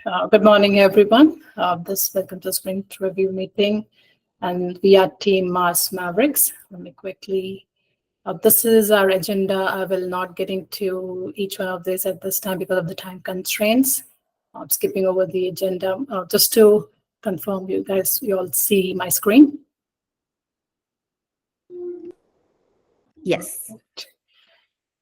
Good morning, everyone. Welcome to Sprint Review Meeting, and we are Team Mavericks. Let me quickly. This is our agenda. I will not get into each one of these at this time because of the time constraints. I'm skipping over the agenda. Just to confirm, you all see my screen? Yes.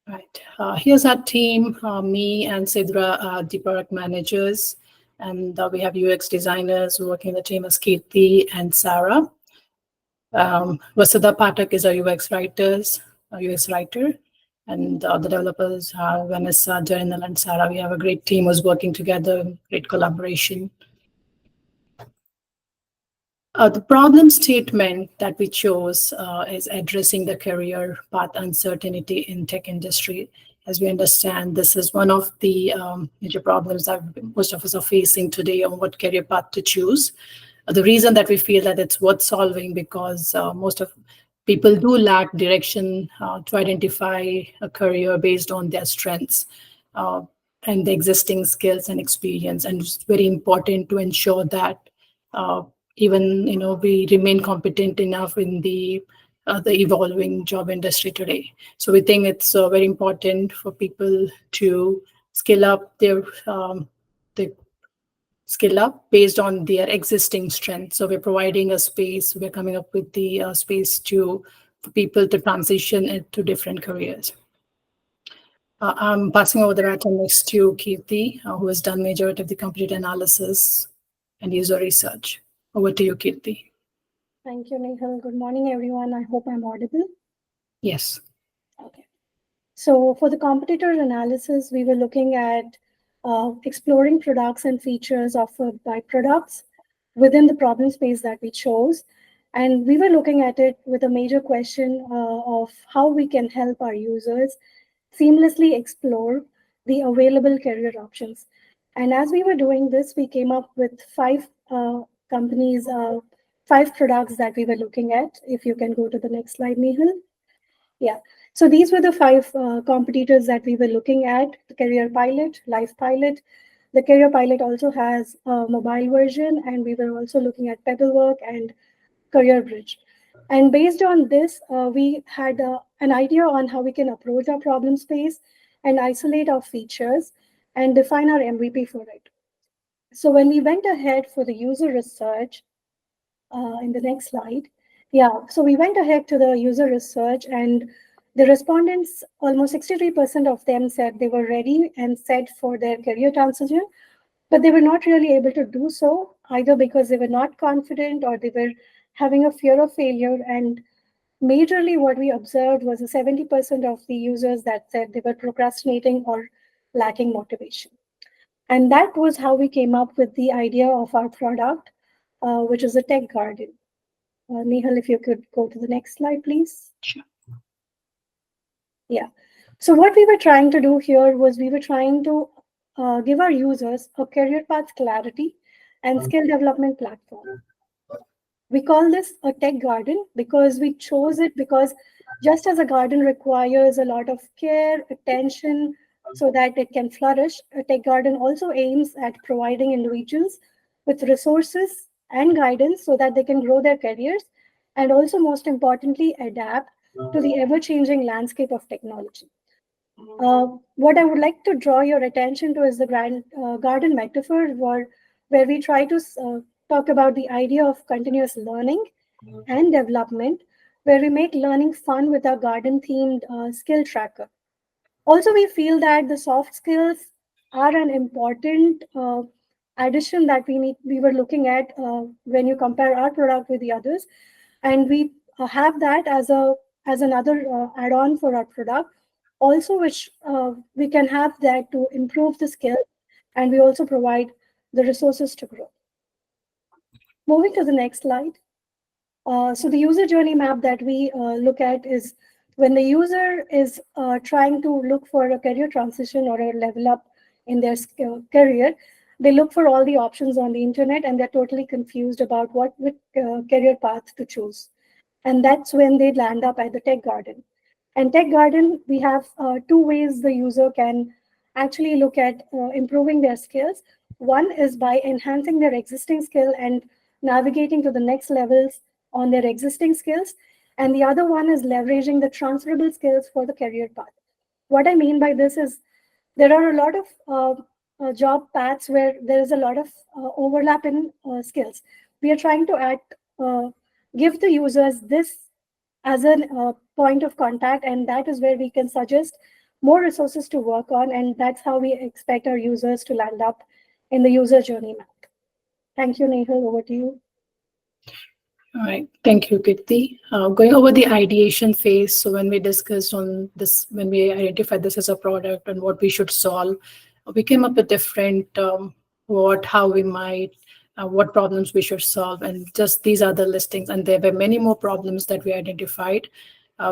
Right. Here's our team. Me and Sidra are the product managers. And we have UX designers working in the team as Kirti and Sarah. Vasudha Patak is our UX writer. And the developers are Vanessa, Jainal, and Sarah. We have a great team who's working together, great collaboration. The problem statement that we chose is addressing the career path uncertainty in tech industry. As we understand, this is one of the major problems that most of us are facing today on what career path to choose. The reason that we feel that it's worth solving because most of people do lack direction to identify a career based on their strengths and the existing skills and experience. And it's very important to ensure that even we remain competent enough in the evolving job industry today. So we think it's very important for people to skill up based on their existing strengths. So we're providing a space. We're coming up with the space for people to transition into different careers. I'm passing over the baton next to Kirti, who has done majority of the competitor analysis and user research. Over to you, Kirti. Thank you, Nehal. Good morning, everyone. I hope I'm audible. Yes. Okay. So for the competitor analysis, we were looking at exploring products and features offered by products within the problem space that we chose. And we were looking at it with a major question of how we can help our users seamlessly explore the available career options. And as we were doing this, we came up with five companies, 5 products that we were looking at. If you can go to the next slide, Nehal. Yeah. So these were the 5 competitors that we were looking at: the Career Pilot, Life Pilot. The Career Pilot also has a mobile version, and we were also looking at Pebblework and Career Bridge. And based on this, we had an idea on how we can approach our problem space and isolate our features and define our MVP for it. So when we went ahead for the user research, in the next slide, so we went ahead to the user research, and the respondents, almost 63% of them said they were ready and set for their career transition, but they were not really able to do so, either because they were not confident or they were having a fear of failure. And majorly what we observed was 70% of the users that said they were procrastinating or lacking motivation. And that was how we came up with the idea of our product, which is a tech garden. Nehal, if you could go to the next slide, please. Sure. Yeah. So what we were trying to do here was we were trying to give our users a career path clarity and skill development platform. We call this a tech garden because we chose it because just as a garden requires a lot of care, attention, so that it can flourish, a tech garden also aims at providing individuals with resources and guidance so that they can grow their careers and also, most importantly, adapt to the ever-changing landscape of technology. What I would like to draw your attention to is the garden metaphor, where we try to talk about the idea of continuous learning and development, where we make learning fun with our garden-themed skill tracker. Also, we feel that the soft skills are an important addition that we were looking at when you compare our product with the others, and we have that as another add-on for our product, also which we can have that to improve the skill, and we also provide the resources to grow. Moving to the next slide. So the user journey map that we look at is when the user is trying to look for a career transition or a level up in their career, they look for all the options on the internet and they're totally confused about what career path to choose. And that's when they land up at the Tech Garden. And Tech Garden, we have 2 ways the user can actually look at improving their skills. One is by enhancing their existing skill and navigating to the next levels on their existing skills. And the other one is leveraging the transferable skills for the career path. What I mean by this is there are a lot of job paths where there is a lot of overlap in skills. We are trying to give the users this as a point of contact, and that is where we can suggest more resources to work on, and that's how we expect our users to land up in the user journey map. Thank you, Nehal. Over to you. All right, thank you, Kirti. Going over the ideation phase, so when we discussed on this, when we identified this as a product and what we should solve, we came up with different how we might, what problems we should solve, and just these are the listings. And there were many more problems that we identified.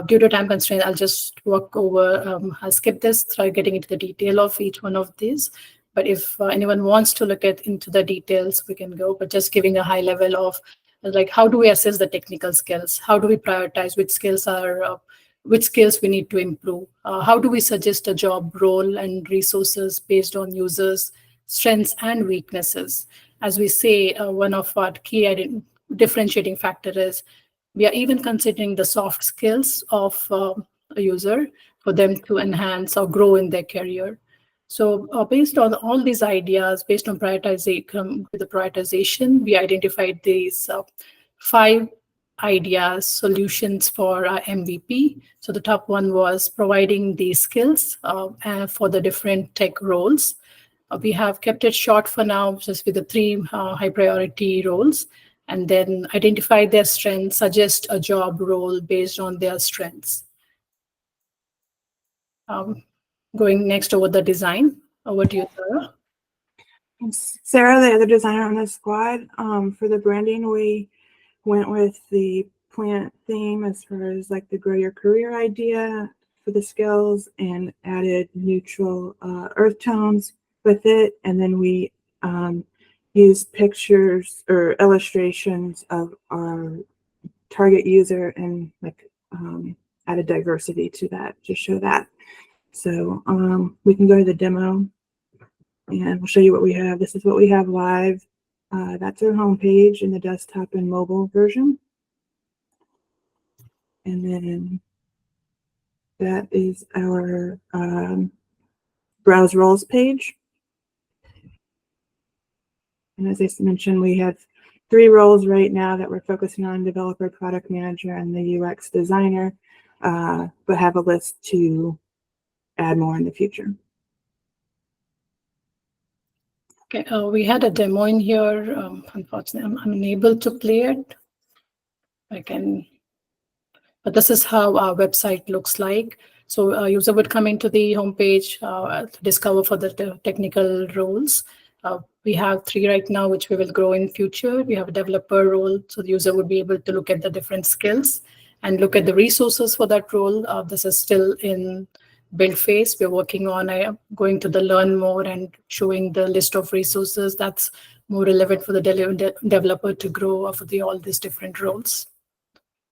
Due to time constraint, I'll just walk over, I'll skip this, try getting into the detail of each one of these. But if anyone wants to look into the details, we can go, but just giving a high level of like, how do we assess the technical skills? How do we prioritize which skills we need to improve? How do we suggest a job role and resources based on users' strengths and weaknesses? As we say, one of our key differentiating factor is we are even considering the soft skills of a user for them to enhance or grow in their career. So based on all these ideas, based on prioritization, we identified these 5 ideas, solutions for our MVP. So the top one was providing these skills for the different tech roles. We have kept it short for now, just with the 3 high priority roles, and then identify their strengths, suggest a job role based on their strengths. Going next over the design. Over to you, Sarah. Sarah, the other designer on the squad. For the branding, we went with the plant theme as far as like the grow your career idea for the skills, and added neutral earth tones with it. And then we used pictures or illustrations of our target user and like added diversity to that to show that. So we can go to the demo and we'll show you what we have. This is what we have live. That's our homepage in the desktop and mobile version. And then that is our browse roles page. And as I mentioned, we have 3 roles right now that we're focusing on: developer, product manager, and the UX designer, but have a list to add more in the future. Okay, we had a demo in here. Unfortunately, I'm unable to play it. But this is how our website looks like. So a user would come into the homepage to discover for the technical roles. We have 3 right now, which we will grow in future. We have a developer role, so the user would be able to look at the different skills and look at the resources for that role. This is still in build phase. We're working on going to the learn more and showing the list of resources that's more relevant for the developer to grow for all these different roles.